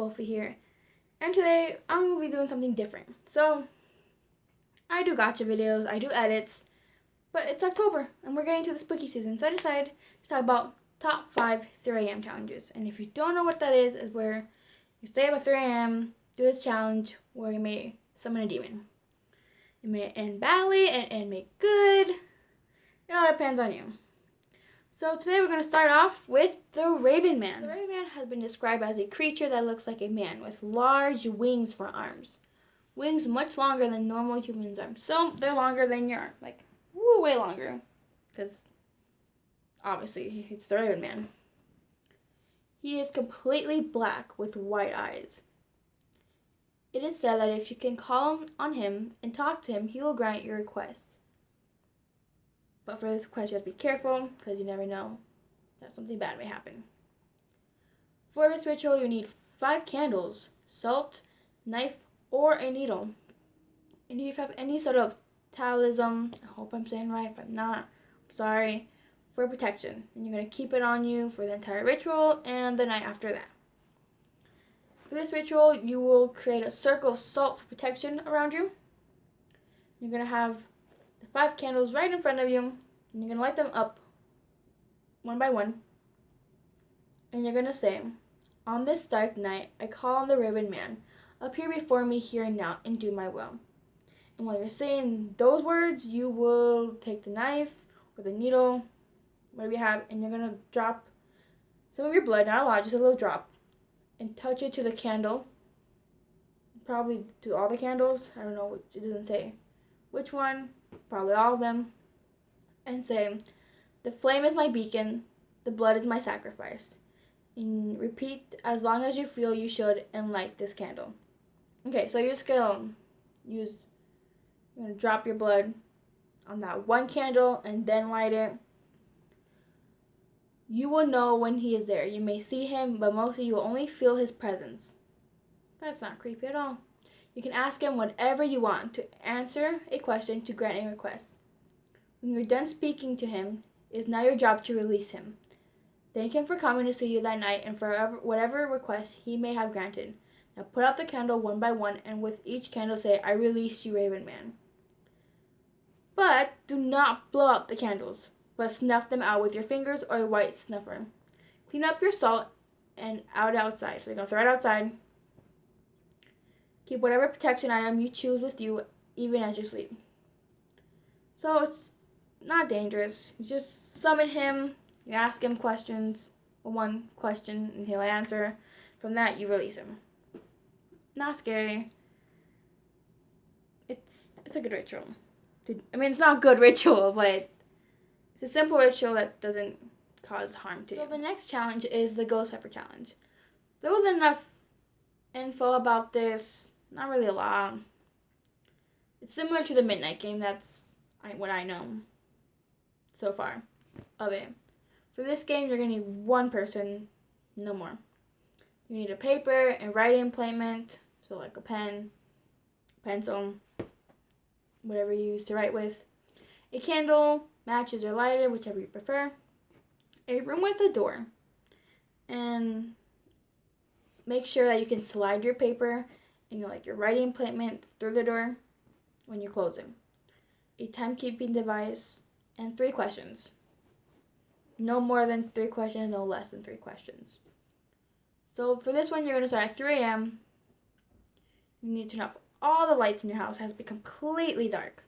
Kofi here, and today I'm going to be doing something different. So, I do gotcha videos, I do edits, but it's October, and we're getting to the spooky season, so I decided to talk about top 5 3 a.m. challenges. And if you don't know what that is where you stay up at 3 a.m., do this challenge where you may summon a demon. It may end badly, and may good. It all depends on you. So today we're going to start off with the Raven Man. The Raven Man has been described as a creature that looks like a man with large wings for arms. Wings much longer than normal humans' arms. So they're longer than your arm. Like, way longer. Because, obviously, it's the Raven Man. He is completely black with white eyes. It is said that if you can call on him and talk to him, he will grant your requests. But for this request, you have to be careful, because you never know that something bad may happen. For this ritual, you need 5 candles, salt, knife, or a needle. And if you have any sort of talisman, I hope I'm saying right, if I'm not, I'm sorry, for protection. And you're going to keep it on you for the entire ritual and the night after that. For this ritual, you will create a circle of salt for protection around you. You're going to have the 5 candles right in front of you, and you're going to light them up one by one. And you're going to say, "On this dark night, I call on the Raven Man. Appear before me here and now and do my will." And while you're saying those words, you will take the knife or the needle, whatever you have, and you're going to drop some of your blood, not a lot, just a little drop, and touch it to the candle. Probably to all the candles. I don't know, it doesn't say which one. Probably all of them. And say, "The flame is my beacon, the blood is my sacrifice." And repeat as long as you feel you should and light this candle. Okay, so you're just gonna you're gonna drop your blood on that one candle and then light it. You will know when he is there. You may see him, but mostly you will only feel his presence. That's not creepy at all. You can ask him whatever you want, to answer a question, to grant a request. When you're done speaking to him, it is now your job to release him. Thank him for coming to see you that night and for whatever request he may have granted. Now put out the candle one by one, and with each candle say, "I release you, Raven Man." But do not blow out the candles, but snuff them out with your fingers or a white snuffer. Clean up your salt and outside. So you're going to throw it outside. Keep whatever protection item you choose with you, even as you sleep. So it's not dangerous. You just summon him, you ask him questions, one question, and he'll answer. From that, you release him. Not scary. It's a good ritual. I mean, it's not a good ritual, but it's a simple ritual that doesn't cause harm to you. So the next challenge is the ghost pepper challenge. There was enough info about this. Not really a lot. It's similar to the midnight game. That's what I know so far of it. For this game, you're going to need one person, no more. You need a paper and writing implement, so like a pen, pencil, whatever you use to write with. A candle, matches, or lighter, whichever you prefer. A room with a door. And make sure that you can slide your paper and your writing implement through the door when you close it. A timekeeping device, and 3 questions. No more than 3 questions, no less than 3 questions. So for this one, you're going to start at 3 a.m. You need to turn off all the lights in your house. It has to be completely dark.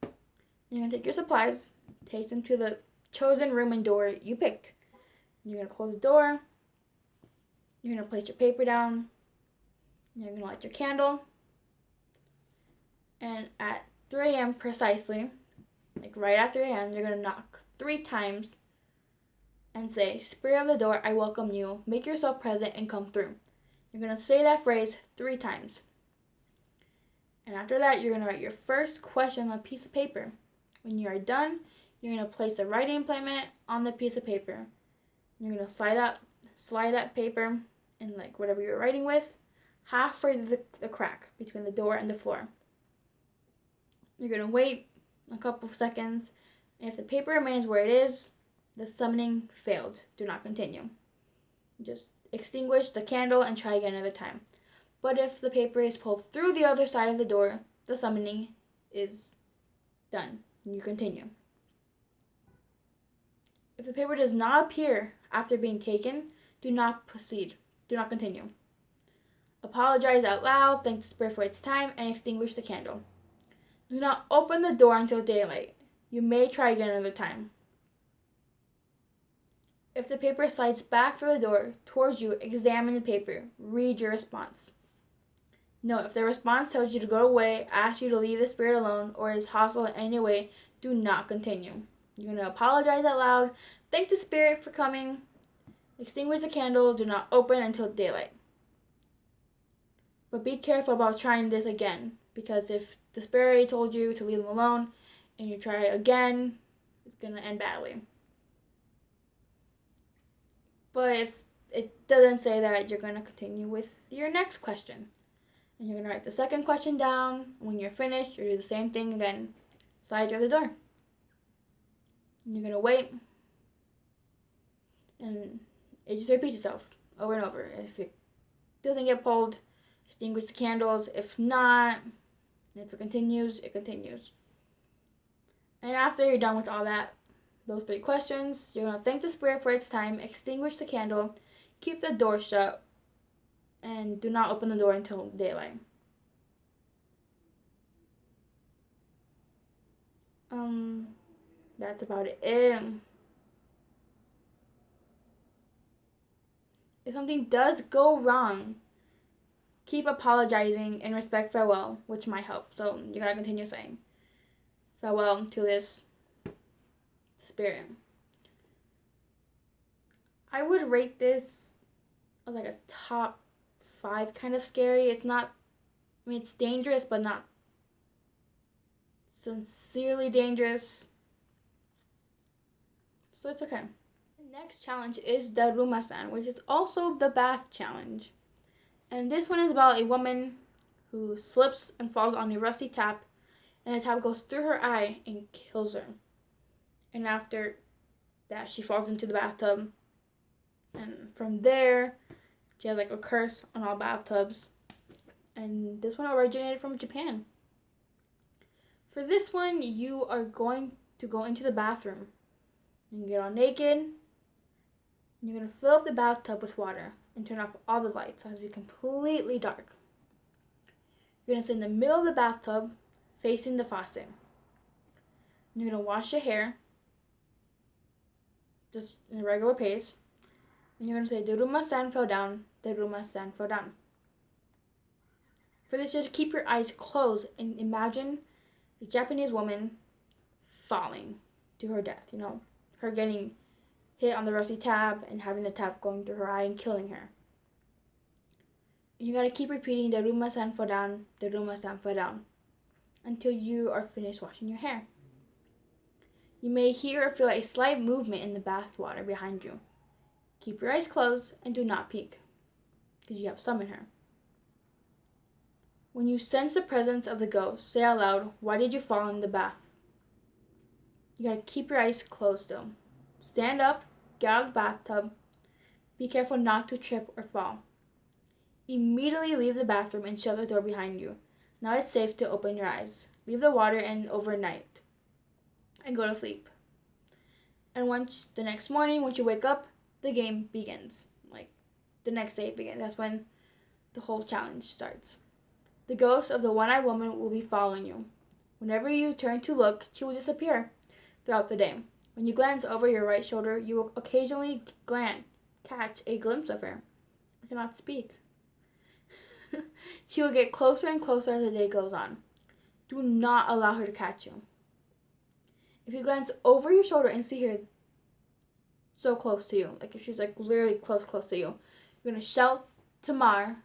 You're going to take your supplies, take them to the chosen room and door you picked. You're going to close the door. You're going to place your paper down. You're going to light your candle. And at 3 a.m. precisely, like right at 3 a.m., you're going to knock 3 times and say, "Spirit of the door, I welcome you. Make yourself present and come through." You're going to say that phrase 3 times. And after that, you're going to write your first question on a piece of paper. When you are done, you're going to place the writing implement on the piece of paper. You're going to slide that paper and whatever you're writing with, halfway the crack between the door and the floor. You're going to wait a couple of seconds, and if the paper remains where it is, the summoning failed. Do not continue. Just extinguish the candle and try again another time. But if the paper is pulled through the other side of the door, the summoning is done. You continue. If the paper does not appear after being taken, do not proceed. Do not continue. Apologize out loud, thank the spirit for its time, and extinguish the candle. Do not open the door until daylight. You may try again another time. If the paper slides back through the door towards you, examine the paper. Read your response. Note, if the response tells you to go away, asks you to leave the spirit alone, or is hostile in any way, do not continue. You're going to apologize out loud, thank the spirit for coming, extinguish the candle, do not open until daylight. But be careful about trying this again, because if the spirit already told you to leave them alone, and you try again, it's going to end badly. But if it doesn't say that, you're going to continue with your next question. And you're going to write the second question down. When you're finished, you'll do the same thing again. Slide through the door. And you're going to wait. And it just repeats itself over and over. If it doesn't get pulled, extinguish the candles. If not, if it continues, it continues. And after you're done with all that, those 3 questions, you're going to thank the spirit for its time, extinguish the candle, keep the door shut, and do not open the door until daylight. That's about it. If something does go wrong, keep apologizing and respect farewell, which might help. So you gotta continue saying farewell to this spirit. I would rate this as like a top 5 kind of scary. It's not, I mean, it's dangerous, but not sincerely dangerous. So it's okay. The next challenge is the Rumasan, which is also the bath challenge. And this one is about a woman who slips and falls on a rusty tap, and the tap goes through her eye and kills her. And after that, she falls into the bathtub. And from there, she has like a curse on all bathtubs. And this one originated from Japan. For this one, you are going to go into the bathroom. You get all naked. And you're going to fill up the bathtub with water and turn off all the lights. So it has to be completely dark. You're going to sit in the middle of the bathtub facing the faucet. And you're going to wash your hair just in a regular pace. And you're going to say, Daruma-san fell down, Daruma-san fell down. For this, you have to keep your eyes closed and imagine a Japanese woman falling to her death. You know, her getting hit on the rusty tap and having the tap going through her eye and killing her. And you got to keep repeating, Daruma-san fell down, Daruma-san fell down, until you are finished washing your hair. You may hear or feel a slight movement in the bath water behind you. Keep your eyes closed and do not peek, because you have summoned her. When you sense the presence of the ghost, say out loud, why did you fall in the bath? You gotta keep your eyes closed still. Stand up, get out of the bathtub. Be careful not to trip or fall. Immediately leave the bathroom and shut the door behind you. Now it's safe to open your eyes. Leave the water in overnight and go to sleep. And once the next morning, once you wake up, the game begins. Like, the next day begins. That's when the whole challenge starts. The ghost of the one-eyed woman will be following you. Whenever you turn to look, she will disappear throughout the day. When you glance over your right shoulder, you will occasionally catch a glimpse of her. I cannot speak. She will get closer and closer as the day goes on. Do not allow her to catch you. If you glance over your shoulder and see her so close to you, like if she's like literally close to you, you're going to shout Tamar.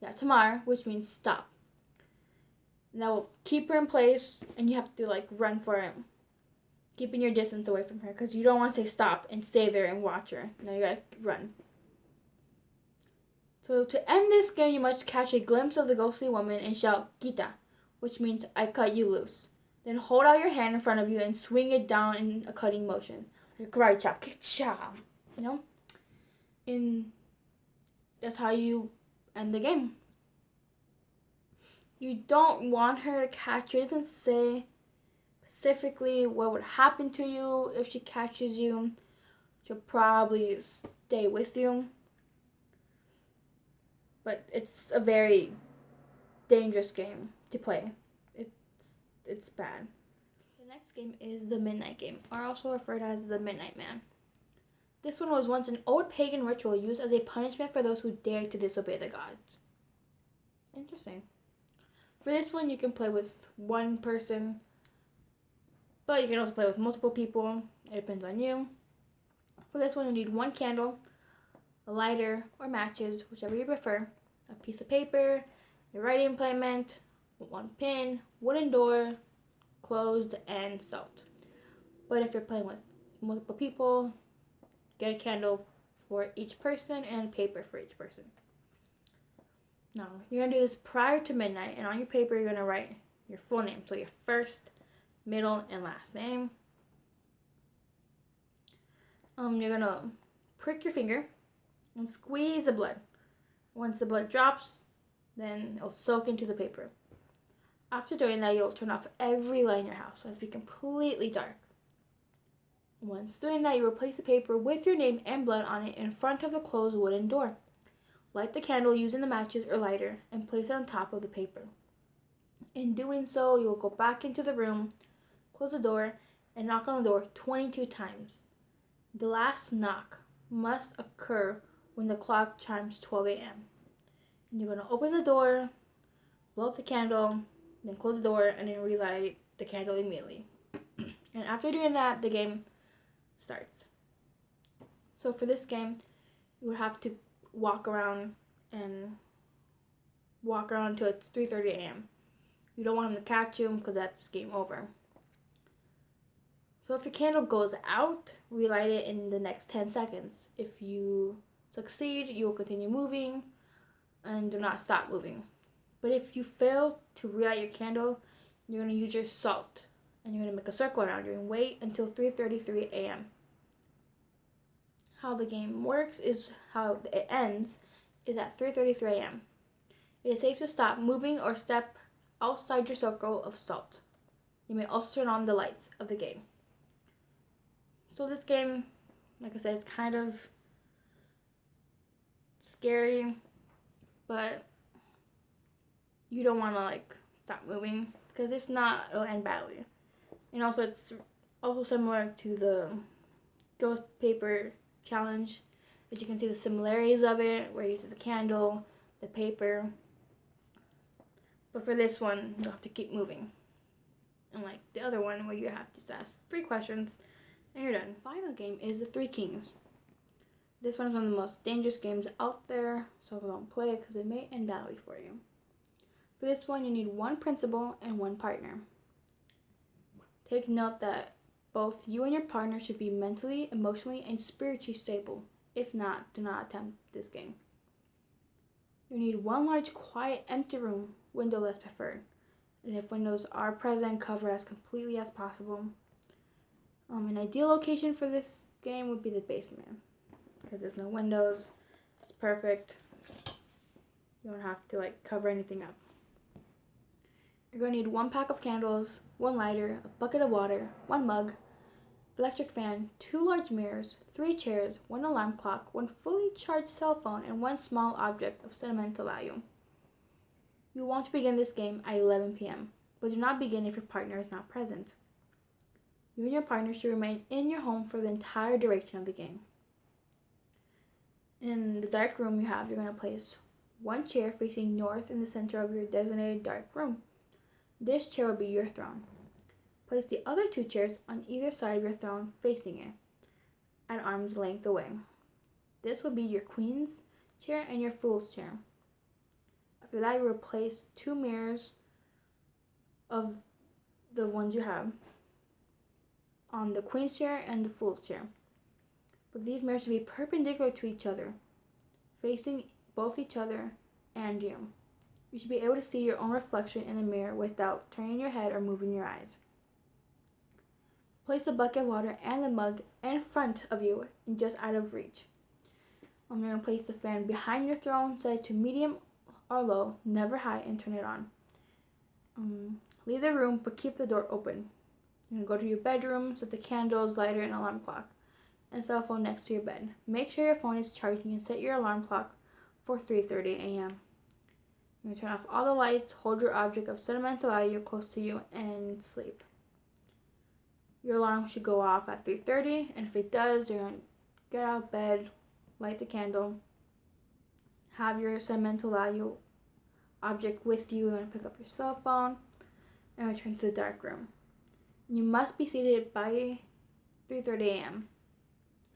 Yeah, Tamar, which means stop. And that will keep her in place, and you have to like run for it. Keeping your distance away from her, because you don't want to say stop and stay there and watch her. No, you gotta run. So to end this game, you must catch a glimpse of the ghostly woman and shout Kita, which means I cut you loose. Then hold out your hand in front of you and swing it down in a cutting motion. Like a karate chop. Ka-cha! You know? In that's how you end the game. You don't want her to catch you. It doesn't say specifically what would happen to you if she catches you. She'll probably stay with you. But it's a very dangerous game to play. It's bad. The next game is the Midnight Game, or also referred as the Midnight Man. This one was once an old pagan ritual used as a punishment for those who dared to disobey the gods. Interesting. For this one, you can play with one person, but you can also play with multiple people. It depends on you. For this one, you need one candle, a lighter, or matches, whichever you prefer, a piece of paper, your writing implement, one pin, wooden door, closed, and salt. But if you're playing with multiple people, get a candle for each person and paper for each person. Now, you're going to do this prior to midnight, and on your paper, you're going to write your full name. So your first, middle, and last name. You're going to prick your finger and squeeze the blood. Once the blood drops, then it'll soak into the paper. After doing that, you'll turn off every light in your house, so it's be completely dark. Once doing that, you replace the paper with your name and blood on it in front of the closed wooden door. Light the candle using the matches or lighter and place it on top of the paper. In doing so, you will go back into the room, close the door, and knock on the door 22 times. The last knock must occur when the clock chimes 12 a.m. You're going to open the door, blow out the candle, then close the door, and then relight the candle immediately. And after doing that, the game starts. So for this game, you would have to walk around until it's 3:30 a.m. You don't want him to catch you because that's game over. So if your candle goes out, relight it in the next 10 seconds. If you succeed, you will continue moving and do not stop moving. But if you fail to relight your candle, you're going to use your salt and you're going to make a circle around you and wait until 3:33 a.m. How the game works is how it ends is at 3:33 a.m. It is safe to stop moving or step outside your circle of salt. You may also turn on the lights of the game. So this game, like I said, it's kind of scary, but you don't want to stop moving because if not, it'll end badly. And also, it's also similar to the ghost paper challenge, but you can see the similarities of it where you use the candle, the paper. But for this one, you'll have to keep moving. And like the other one where you have to just ask 3 questions and you're done. Final game is the 3 Kings. This one is one of the most dangerous games out there, so don't play it because it may end badly for you. For this one, you need one principal and one partner. Take note that both you and your partner should be mentally, emotionally, and spiritually stable. If not, do not attempt this game. You need one large, quiet, empty room, windowless preferred. And if windows are present, cover as completely as possible. An ideal location for this game would be the basement because there's no windows. It's perfect. You don't have to cover anything up. You're going to need 1 pack of candles, 1 lighter, a bucket of water, 1 mug, electric fan, 2 large mirrors, 3 chairs, 1 alarm clock, 1 fully charged cell phone, and 1 small object of sentimental value. You want to begin this game at 11 p.m., but do not begin if your partner is not present. You and your partner should remain in your home for the entire duration of the game. In the dark room you're going to place 1 chair facing north in the center of your designated dark room. This chair will be your throne. Place the other 2 chairs on either side of your throne facing it, at arm's length away. This will be your queen's chair and your fool's chair. After that, you replace 2 mirrors of the ones you have on the queen's chair and the fool's chair. But these mirrors should be perpendicular to each other, facing both each other and you. You should be able to see your own reflection in the mirror without turning your head or moving your eyes. Place the bucket of water and the mug in front of you and just out of reach. You're going to place the fan behind your throne, set it to medium or low, never high, and turn it on. Leave the room, but keep the door open. You're going to go to your bedroom, set the candles, lighter, and alarm clock, and cell phone next to your bed. Make sure your phone is charging and set your alarm clock for 3:30 a.m. You're going to turn off all the lights, hold your object of sentimental value close to you, and sleep. Your alarm should go off at 3:30, and if it does, you're going to get out of bed, light the candle, have your sentimental value object with you, and pick up your cell phone, and return to the dark room. You must be seated by 3:30 a.m.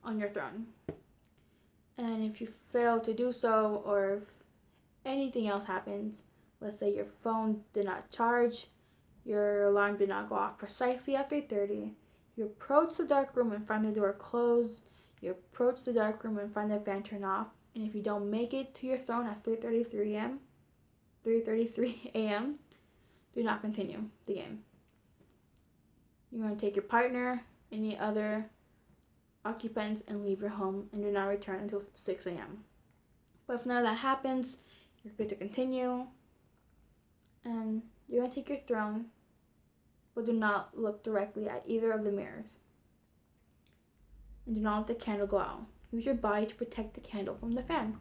on your throne. And if you fail to do so, or if anything else happens, let's say your phone did not charge, your alarm did not go off precisely at 3:30, you approach the dark room and find the door closed, you approach the dark room and find the fan turned off, and if you don't make it to your throne at 3:33 a.m., do not continue the game. You're going to take your partner, any other occupants, and leave your home, and do not return until 6 a.m. But if none of that happens, you're good to continue, and you're going to take your throne, but do not look directly at either of the mirrors. And do not let the candle go out. Use your body to protect the candle from the fan.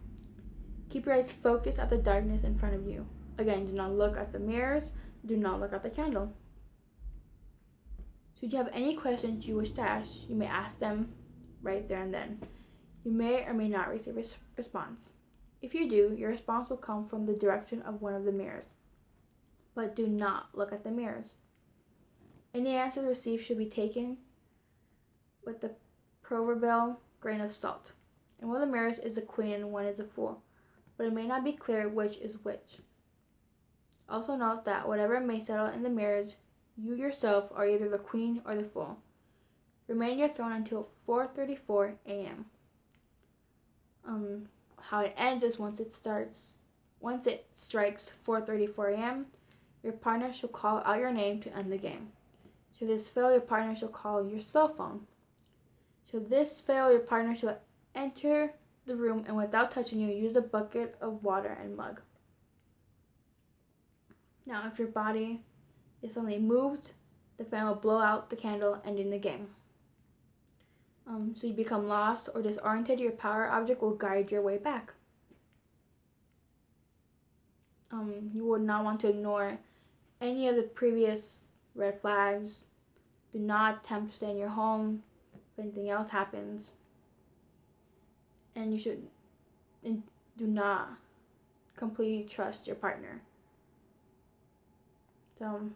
Keep your eyes focused at the darkness in front of you. Again, do not look at the mirrors, do not look at the candle. Should you have any questions you wish to ask, you may ask them right there and then. You may or may not receive a response. If you do, your response will come from the direction of one of the mirrors. But do not look at the mirrors. Any answer received should be taken with the proverbial grain of salt. And one of the mirrors is the queen and one is the fool, but it may not be clear which is which. Also note that whatever may settle in the mirrors, you yourself are either the queen or the fool. Remain your throne until 4:34 a.m. How it ends is once it strikes 4:34 a.m., your partner shall call out your name to end the game. Should this fail, your partner shall call your cell phone. Should this fail, your partner shall enter the room and without touching you, use a bucket of water and mug. Now, if your body is suddenly moved, the fan will blow out the candle, ending the game. So you become lost or disoriented, your power object will guide your way back. You would not want to ignore any of the previous red flags. Do not attempt to stay in your home if anything else happens. And do not completely trust your partner. So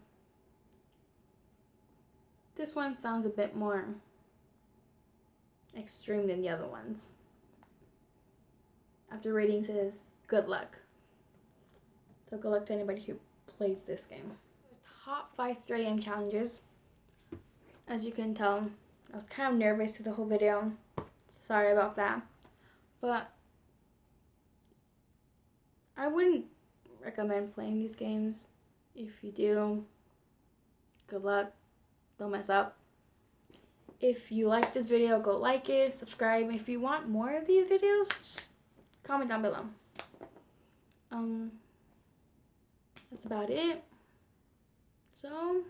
this one sounds a bit more extreme than the other ones. After rating says good luck. So good luck to anybody who plays this game. Top 5 3 a.m. challenges. As you can tell, I was kind of nervous through the whole video. Sorry about that. But I wouldn't recommend playing these games. If you do, good luck. Don't mess up. If you like this video, go like it, subscribe. If you want more of these videos, just comment down below. That's about it. So